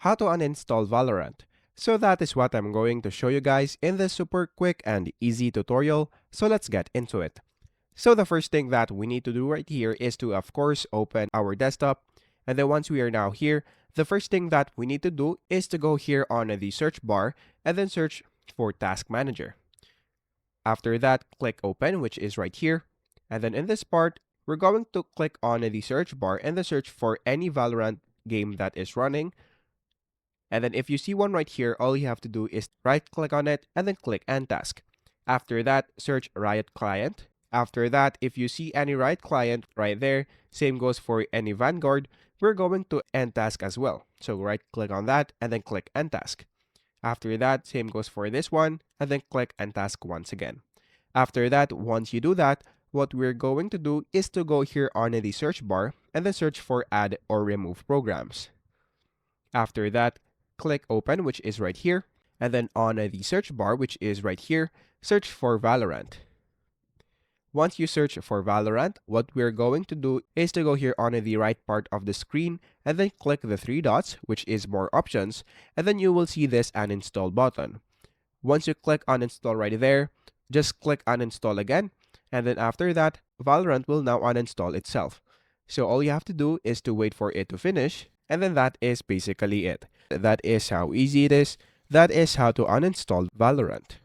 how to uninstall Valorant. So that is what I'm going to show you guys in this super quick and easy tutorial, so let's get into it. So the first thing that we need to do right here is to of course open our desktop, and then once we are now here, the first thing that we need to do is to go here on the search bar and then search for Task Manager. After that, click open, which is right here, and then in this part, we're going to click on the search bar and then search for any Valorant game that is running. And then if you see one right here, all you have to do is right click on it and then click End Task. After that, search Riot Client. After that, if you see any Riot Client right there, same goes for any Vanguard, we're going to End Task as well. So right click on that and then click End Task. After that, same goes for this one, and then click End Task once again. After that, once you do that, what we're going to do is to go here on the search bar and then search for Add or Remove Programs. After that, click Open, which is right here, and then on the search bar, which is right here, search for Valorant. Once you search for Valorant, what we're going to do is to go here on the right part of the screen and then click the three dots, which is More Options, and then you will see this Uninstall button. Once you click Uninstall right there, just click Uninstall again, and then after that, Valorant will now uninstall itself. So all you have to do is to wait for it to finish, and then that is basically it. That is how easy it is. That is how to uninstall Valorant.